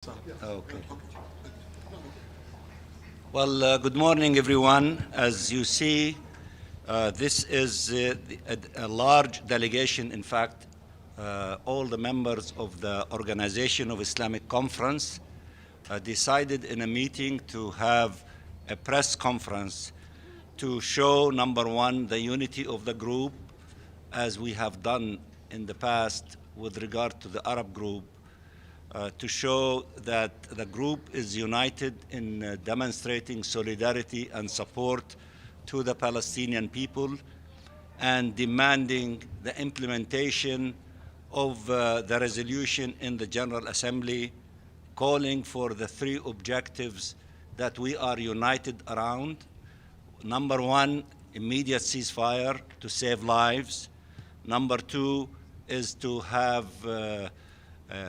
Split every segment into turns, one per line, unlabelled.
Okay. Well, good morning, everyone. As you see, this is a large delegation. In fact, all the members of the Organization of Islamic Conference decided in a meeting to have a press conference to show, number one, the unity of the group, as we have done in the past with regard to the Arab group, to show that the group is united in demonstrating solidarity and support to the Palestinian people and demanding the implementation of the resolution in the General Assembly calling for the three objectives that we are united around. Number one, immediate ceasefire to save lives. Number two is to have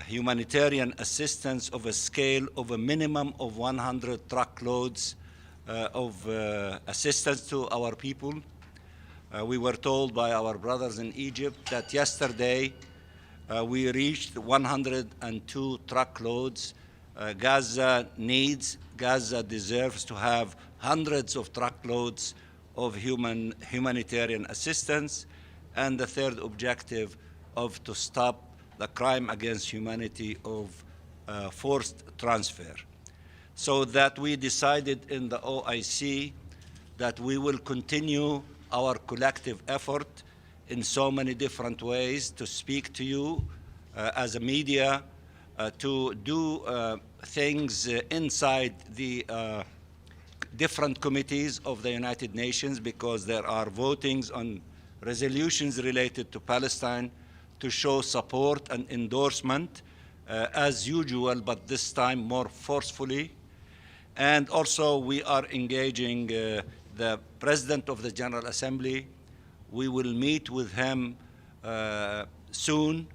humanitarian assistance of a scale of a minimum of 100 truckloads of assistance to our people. We were told by our brothers in Egypt that yesterday we reached 102 truckloads. Gaza deserves to have hundreds of truckloads of humanitarian assistance. And the third objective of to stop the crime against humanity of forced transfer. So that we decided in the OIC that we will continue our collective effort in so many different ways to speak to you as a media, to do things inside the different committees of the United Nations, because there are votings on resolutions related to Palestine, to show support and endorsement as usual, but this time more forcefully. And also we are engaging the President of the General Assembly. We will meet with him soon.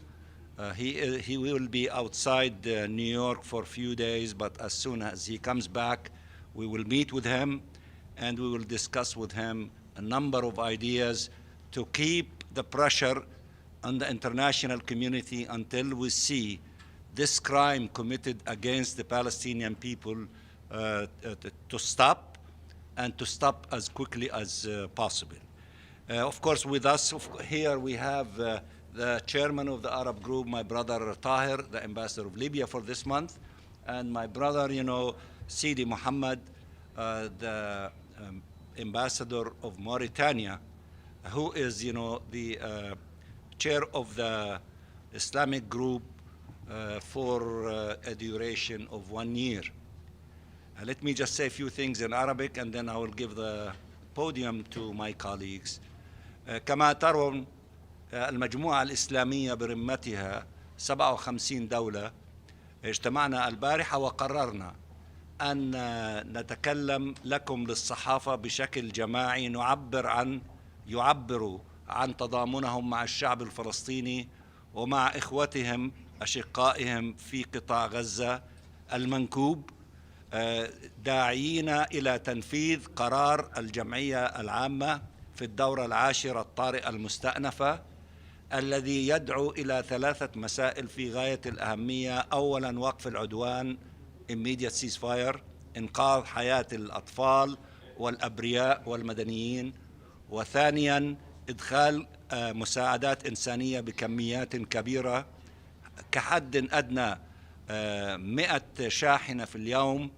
He will be outside New York for a few days, but as soon as he comes back, we will meet with him and we will discuss with him a number of ideas to keep the pressure on the international community until we see this crime committed against the Palestinian people to stop, and to stop as quickly as possible. Of course, with us here we have the chairman of the Arab group, my brother Tahir, the ambassador of Libya for this month, and my brother, Sidi Mohammed, the ambassador of Mauritania, who is, the chair of the Islamic group for a duration of 1 year. Let me just say a few things in Arabic and then I will give the podium to my colleagues. كما ترون المجموعة الإسلامية برمتها 57 دولة اجتمعنا البارحة وقررنا أن نتكلم لكم للصحافة بشكل جماعي يعبروا عن تضامنهم مع الشعب الفلسطيني ومع إخوتهم أشقائهم في قطاع غزة المنكوب، داعين إلى تنفيذ قرار الجمعية العامة في الدورة العاشرة الطارئة المستأنفة الذي يدعو إلى 3 مسائل في غاية الأهمية. أولاً، وقف العدوان immediate ceasefire، إنقاذ حياة الأطفال والأبرياء والمدنيين، وثانياً إدخال مساعدات إنسانية بكميات كبيرة كحد أدنى 100 شاحنة في اليوم.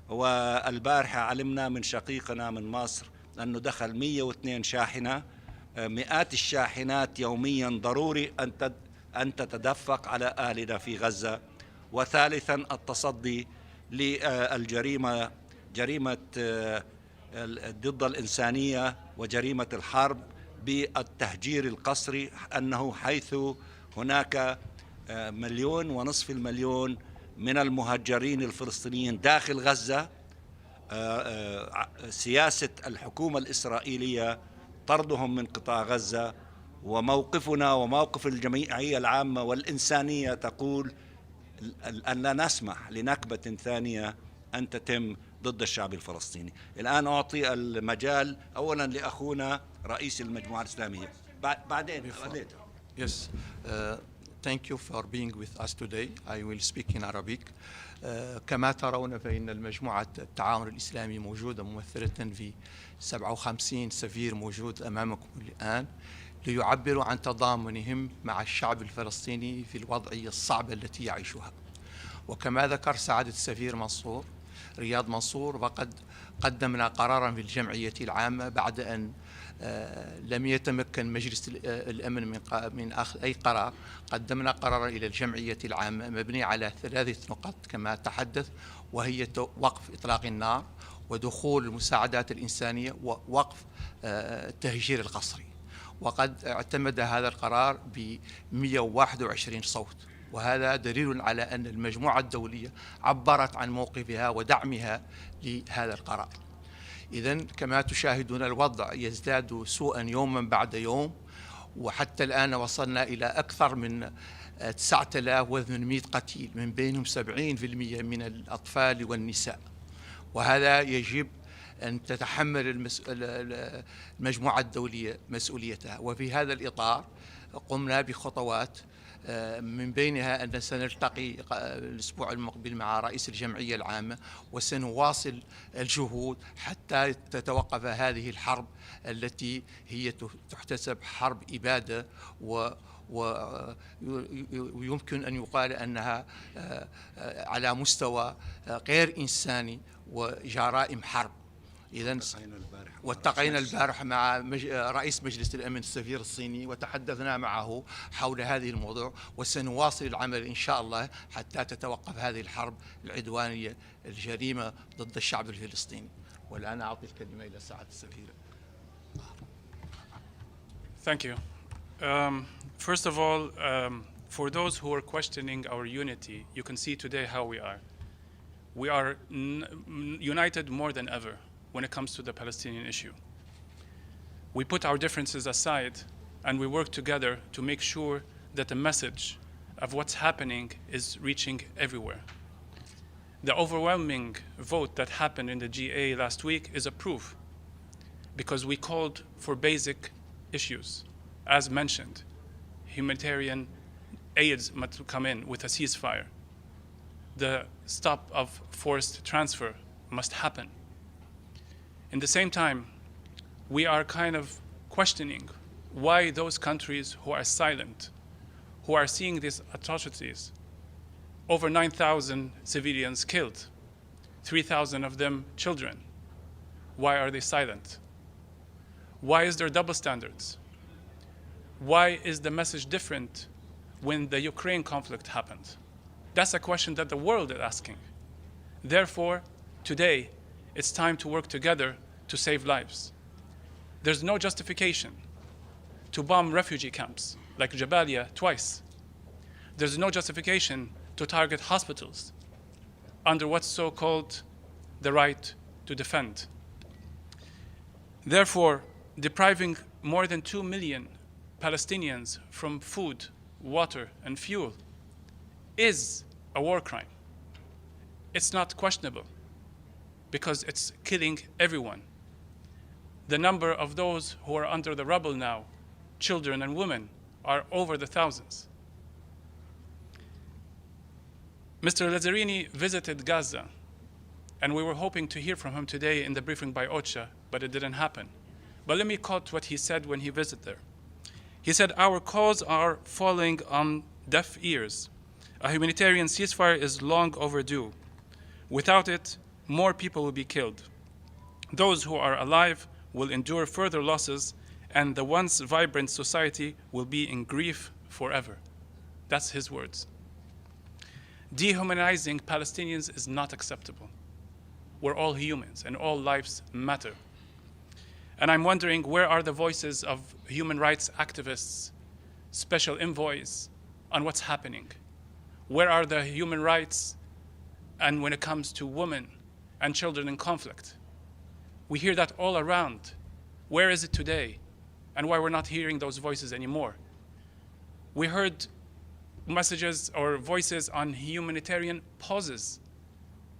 والبارحة علمنا من شقيقنا من مصر أنه دخل 102 شاحنة. مئات الشاحنات يوميا ضروري أن تتدفق على أهلنا في غزة. وثالثا، التصدي للجريمة، جريمة ضد الإنسانية وجريمة الحرب بالتهجير القسري، أنه حيث هناك 1.5 مليون من المهجرين الفلسطينيين داخل غزة. سياسة الحكومة الإسرائيلية طردهم من قطاع غزة، وموقفنا وموقف الجمعية العامة والإنسانية تقول أن لا نسمح لنكبة ثانية أن تتم ضد الشعب الفلسطيني. الآن أعطي المجال أولا لأخونا رئيس المجموعة الإسلامية، بعدين
Yes. thank you for being with us today. I will speak in Arabic. كما ترون فإن المجموعة التعاون الإسلامي موجودة ممثلة في 57 سفير موجود أمامكم الآن ليعبروا عن تضامنهم مع الشعب الفلسطيني في الوضعية الصعبة التي يعيشها. وكما ذكر سعادة السفير منصور رياض منصور، وقد قدمنا قرارا في الجمعية العامة بعد أن لم يتمكن مجلس الأمن من أخذ أي قرار. قدمنا قرارا إلى الجمعية العامة مبني على 3 نقط كما تحدث، وهي وقف إطلاق النار، ودخول المساعدات الإنسانية، ووقف التهجير القسري. وقد اعتمد هذا القرار ب 121 صوت، وهذا دليل على أن المجموعة الدولية عبرت عن موقفها ودعمها لهذا القرار. إذن كما تشاهدون الوضع يزداد سوءا يوما بعد يوم، وحتى الآن وصلنا إلى أكثر من 9800 قتيل، من بينهم 70% من الأطفال والنساء. وهذا يجب أن تتحمل المجموعة الدولية مسؤوليتها. وفي هذا الإطار قمنا بخطوات، من بينها أن سنلتقي الأسبوع المقبل مع رئيس الجمعية العامة، وسنواصل الجهود حتى تتوقف هذه الحرب التي هي تحتسب حرب إبادة، ويمكن أن يقال أنها على مستوى غير إنساني وجرائم حرب. إذن والتقينا البارح مع رئيس مجلس الأمن السفير الصيني، وتحدثنا معه حول هذه الموضوع، وسنواصل العمل إن شاء الله حتى تتوقف هذه الحرب العدوانية الجريمة ضد الشعب الفلسطيني. والآن أعطي الكلمة إلى سعادة السفير.
Thank you. First of all, for those who are questioning our unity, you can see today how we are. We are united more than ever when it comes to the Palestinian issue. We put our differences aside and we work together to make sure that the message of what's happening is reaching everywhere. The overwhelming vote that happened in the GA last week is a proof, because we called for basic issues. As mentioned, humanitarian aids must come in with a ceasefire. The stop of forced transfer must happen. In the same time, we are kind of questioning why those countries who are silent, who are seeing these atrocities, over 9,000 civilians killed, 3,000 of them children, why are they silent? Why is there double standards? Why is the message different when the Ukraine conflict happened? That's a question that the world is asking. Therefore, today, it's time to work together to save lives. There's no justification to bomb refugee camps like Jabalia twice. There's no justification to target hospitals under what's so-called the right to defend. Therefore, depriving more than 2 million Palestinians from food, water, and fuel is a war crime. It's not questionable because it's killing everyone. The number of those who are under the rubble now, children and women, are over the thousands. Mr. Lazzarini visited Gaza, and we were hoping to hear from him today in the briefing by OCHA, but it didn't happen. But let me quote what he said when he visited there. He said, "Our calls are falling on deaf ears. A humanitarian ceasefire is long overdue. Without it, more people will be killed. Those who are alive will endure further losses, and the once vibrant society will be in grief forever." That's his words. Dehumanizing Palestinians is not acceptable. We're all humans, and all lives matter. And I'm wondering, where are the voices of human rights activists, special envoys on what's happening? Where are the human rights and when it comes to women and children in conflict? We hear that all around. Where is it today? And why we're not hearing those voices anymore? We heard messages or voices on humanitarian pauses.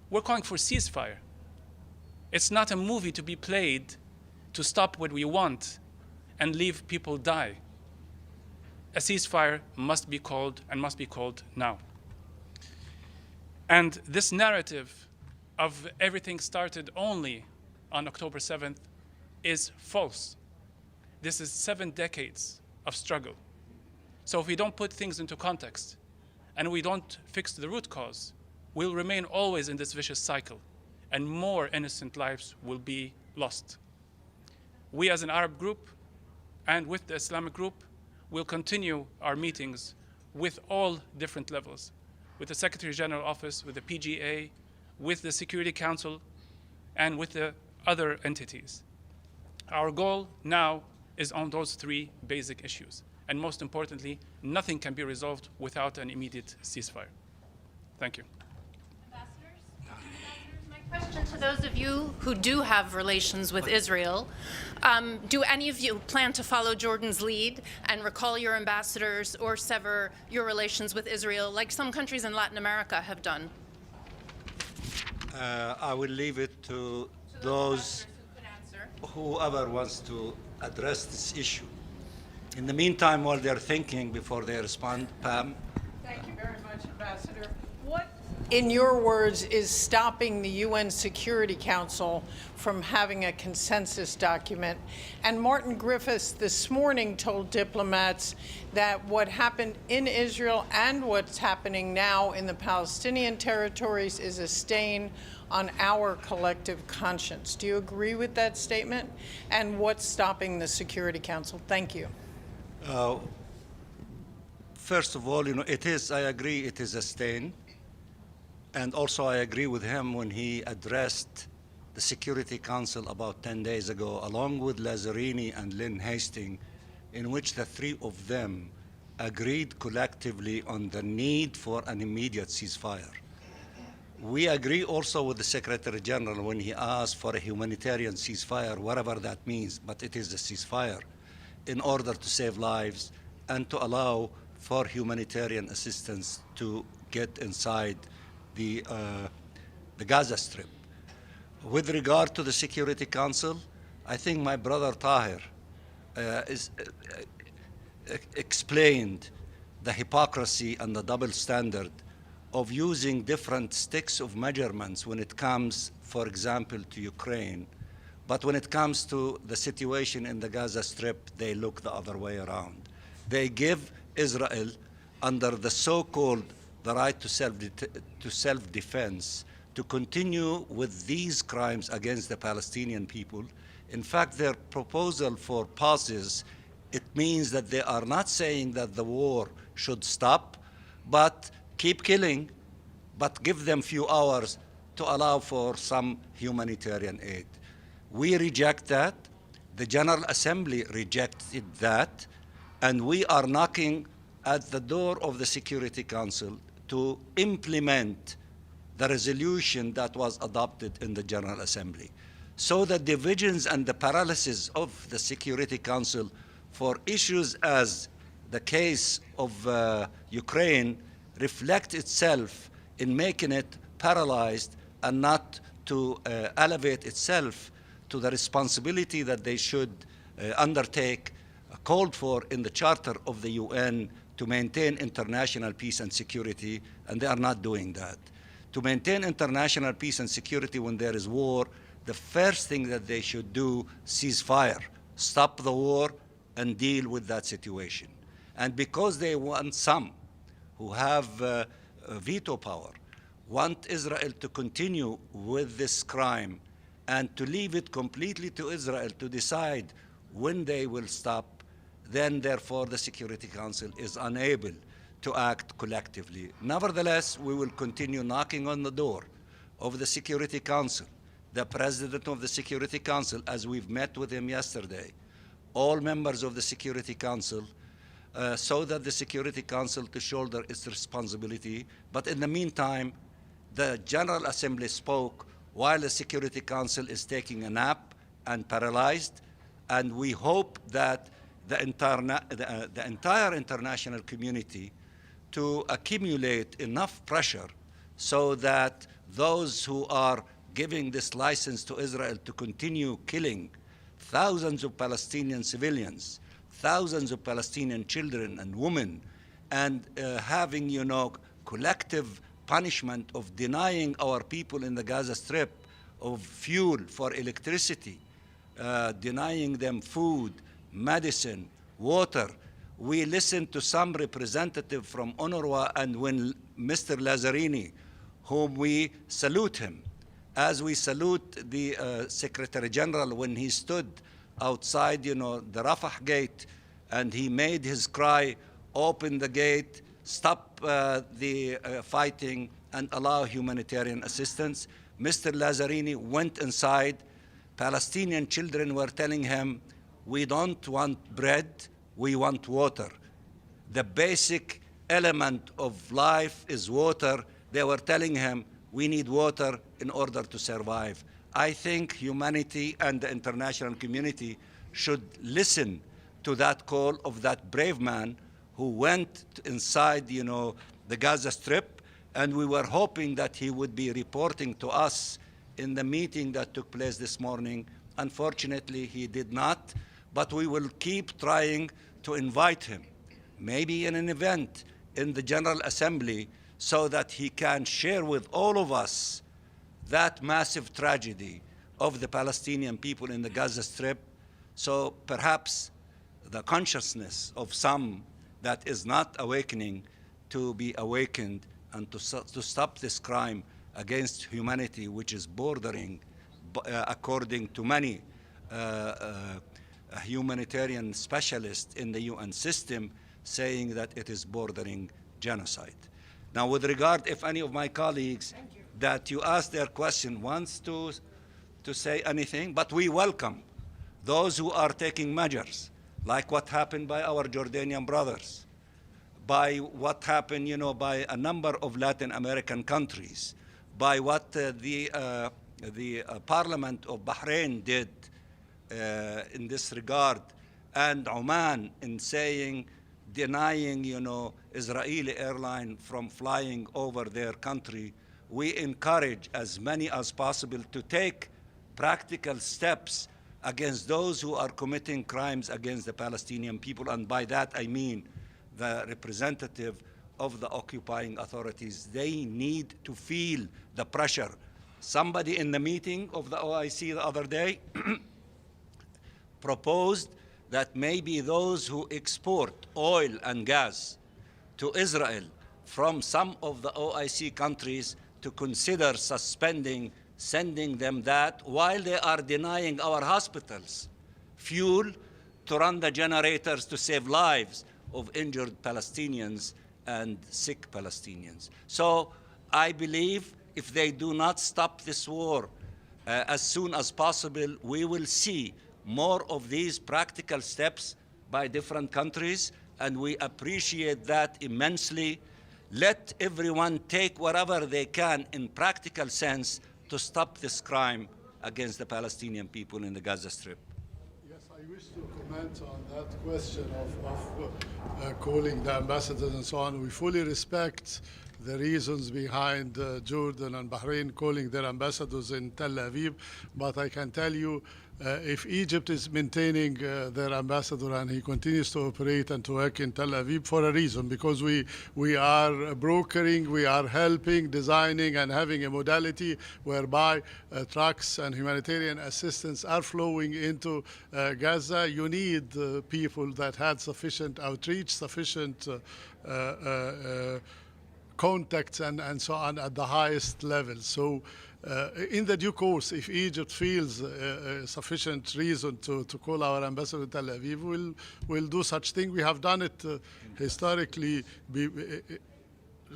We're calling for ceasefire. It's not a movie to be played to stop what we want and leave people die. a ceasefire must be called, and must be called now. And this narrative of everything started only on October 7th is false. This is 7 decades of struggle. So if we don't put things into context and we don't fix the root cause, we'll remain always in this vicious cycle and more innocent lives will be lost. We as an Arab group and with the Islamic group will continue our meetings with all different levels, with the Secretary General Office, with the PGA, with the Security Council, and with the other entities. Our goal now is on those 3 basic issues. And most importantly, nothing can be resolved without an immediate ceasefire. Thank you.
My question to those of you who do have relations with Israel, do any of you plan to follow Jordan's lead and recall your ambassadors or sever your relations with Israel like some countries in Latin America have done?
I will leave it to those whoever wants to address this issue. In the meantime, while they're thinking before they respond, Pam.
Thank you very much, Ambassador. What, in your words, is stopping the UN Security Council from having a consensus document? And Martin Griffiths this morning told diplomats that what happened in Israel and what's happening now in the Palestinian territories is a stain on our collective conscience. Do you agree with that statement? And what's stopping the Security Council? Thank you.
First of all, I agree it is a stain. And also I agree with him when he addressed the Security Council about 10 days ago, along with Lazzarini and Lynn Hastings, in which the 3 of them agreed collectively on the need for an immediate ceasefire. We agree also with the Secretary General when he asked for a humanitarian ceasefire, whatever that means, but it is a ceasefire, in order to save lives and to allow for humanitarian assistance to get inside the Gaza Strip. With regard to the Security Council, I think my brother Tahir explained the hypocrisy and the double standard of using different sticks of measurements when it comes, for example, to Ukraine. But when it comes to the situation in the Gaza Strip, they look the other way around. They give Israel, under the so-called the right to self-defense, to continue with these crimes against the Palestinian people. In fact, their proposal for pauses, it means that they are not saying that the war should stop, but keep killing, but give them few hours to allow for some humanitarian aid. We reject that. The General Assembly rejected that. And we are knocking at the door of the Security Council to implement the resolution that was adopted in the General Assembly. So the divisions and the paralysis of the Security Council for issues as the case of Ukraine reflect itself in making it paralyzed and not to elevate itself to the responsibility that they should undertake, called for in the Charter of the UN, to maintain international peace and security, and they are not doing that. To maintain international peace and security when there is war, the first thing that they should do, ceasefire, stop the war and deal with that situation. And because they want some who have veto power, want Israel to continue with this crime and to leave it completely to Israel to decide when they will stop, then therefore the Security Council is unable to act collectively. Nevertheless, we will continue knocking on the door of the Security Council, the President of the Security Council, as we've met with him yesterday, all members of the Security Council, so that the Security Council to shoulder its responsibility. But in the meantime, the General Assembly spoke while the Security Council is taking a nap and paralyzed, and we hope that the entire international community to accumulate enough pressure so that those who are giving this license to Israel to continue killing thousands of Palestinian civilians, thousands of Palestinian children and women, and having, collective punishment of denying our people in the Gaza Strip of fuel for electricity, denying them food, medicine, water. We listened to some representative from UNRWA, and when Mr. Lazzarini, whom we salute him, as we salute the Secretary General when he stood outside, the Rafah gate, and he made his cry, open the gate, stop the fighting, and allow humanitarian assistance. Mr. Lazzarini went inside. Palestinian children were telling him, we don't want bread, we want water. The basic element of life is water. They were telling him, we need water in order to survive. I think humanity and the international community should listen to that call of that brave man who went inside, the Gaza Strip, and we were hoping that he would be reporting to us in the meeting that took place this morning. Unfortunately, he did not, but we will keep trying to invite him, maybe in an event in the General Assembly, so that he can share with all of us that massive tragedy of the Palestinian people in the Gaza Strip. So perhaps the consciousness of some that is not awakening to be awakened, and to stop this crime against humanity, which is bordering, according to many humanitarian specialists in the UN system, saying that it is bordering genocide. Now, with regard, if any of my colleagues that you asked their question wants to say anything, but we welcome those who are taking measures, like what happened by our Jordanian brothers, by what happened, by a number of Latin American countries, by what the Parliament of Bahrain did in this regard, and Oman in saying, denying, Israeli airline from flying over their country. We encourage as many as possible to take practical steps against those who are committing crimes against the Palestinian people, and by that I mean the representative of the occupying authorities. They need to feel the pressure. Somebody in the meeting of the OIC the other day proposed that maybe those who export oil and gas to Israel from some of the OIC countries to consider suspending sending them that, while they are denying our hospitals fuel to run the generators to save lives of injured Palestinians and sick Palestinians. So I believe if they do not stop this war as soon as possible, we will see more of these practical steps by different countries, and we appreciate that immensely. Let everyone take whatever they can in practical sense to stop this crime against the Palestinian people in the Gaza Strip.
Yes, I wish to comment on that question of calling the ambassadors and so on. We fully respect the reasons behind Jordan and Bahrain calling their ambassadors in Tel Aviv, but I can tell you if Egypt is maintaining their ambassador and he continues to operate and to work in Tel Aviv for a reason, because we are brokering, we are helping, designing and having a modality whereby trucks and humanitarian assistance are flowing into Gaza. You need people that had sufficient outreach, sufficient contacts and so on at the highest level. So in the due course, if Egypt feels sufficient reason to call our ambassador to Tel Aviv, we'll do such thing. We have done it historically.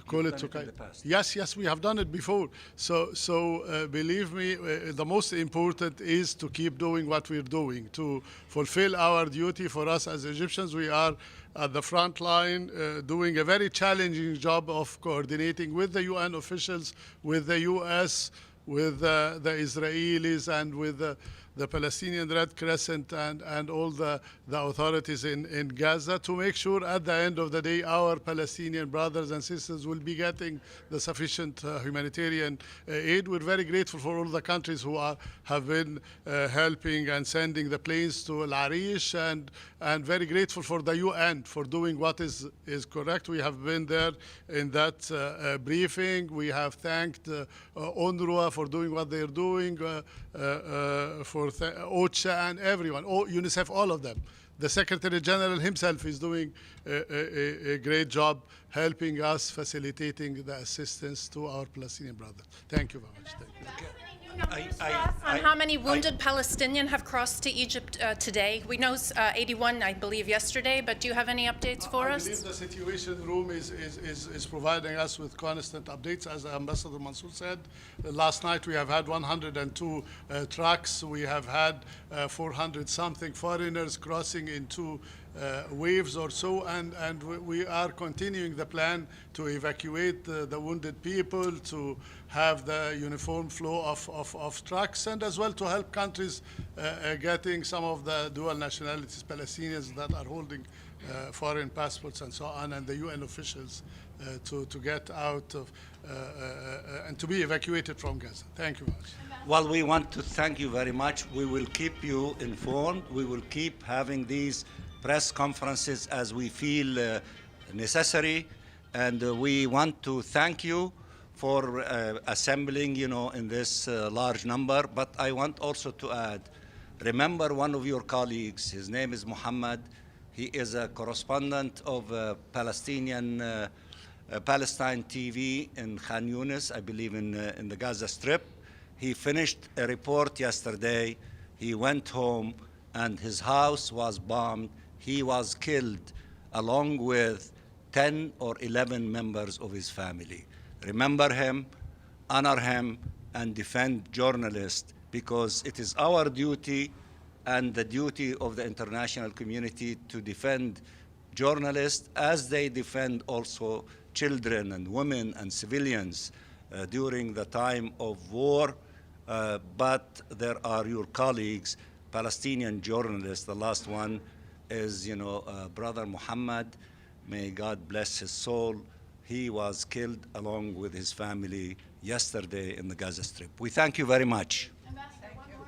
Call it okay. Yes, we have done it before. So believe me, the most important is to keep doing what we're doing, to fulfill our duty. For us as Egyptians, we are at the front line doing a very challenging job of coordinating with the UN officials, with the US, the Israelis and with the Palestinian Red Crescent and all the authorities in Gaza to make sure at the end of the day our Palestinian brothers and sisters will be getting the sufficient humanitarian aid. We're very grateful for all the countries who have been helping and sending the planes to Al Arish, and very grateful for the UN for doing what is correct. We have been there in that briefing. We have thanked UNRWA for doing what they're doing, for OCHA and everyone, UNICEF, all of them. The Secretary General himself is doing a great job helping us, facilitating the assistance to our Palestinian brothers. Thank you very much. Thank you.
On how many wounded Palestinians have crossed to Egypt today? We know 81, I believe, yesterday, but do you have any updates for us?
I believe the Situation Room is providing us with constant updates. As Ambassador Mansour said, last night we have had 102 trucks. We have had 400-something foreigners crossing in 2 waves or so, and we are continuing the plan to evacuate the wounded people, to have the uniform flow of trucks, and as well to help countries getting some of the dual nationalities Palestinians that are holding foreign passports and so on, and the UN officials to get out of and to be evacuated from Gaza. Thank you very much.
Well, we want to thank you very much. We will keep you informed. We will keep having these press conferences as we feel necessary, and we want to thank you for assembling, in this large number. But I want also to add, remember one of your colleagues, his name is Muhammad. He is a correspondent of Palestine TV in Khan Yunis, I believe in the Gaza Strip. He finished a report yesterday. He went home and his house was bombed. He was killed along with 10 or 11 members of his family. Remember him, honor him, and defend journalists, because it is our duty and the duty of the international community to defend journalists as they defend also children and women and civilians during the time of war. But there are your colleagues, Palestinian journalists. The last one is, Brother Muhammad. May God bless his soul. He was killed along with his family yesterday in the Gaza Strip. We thank you very much.
Ambassador, one more.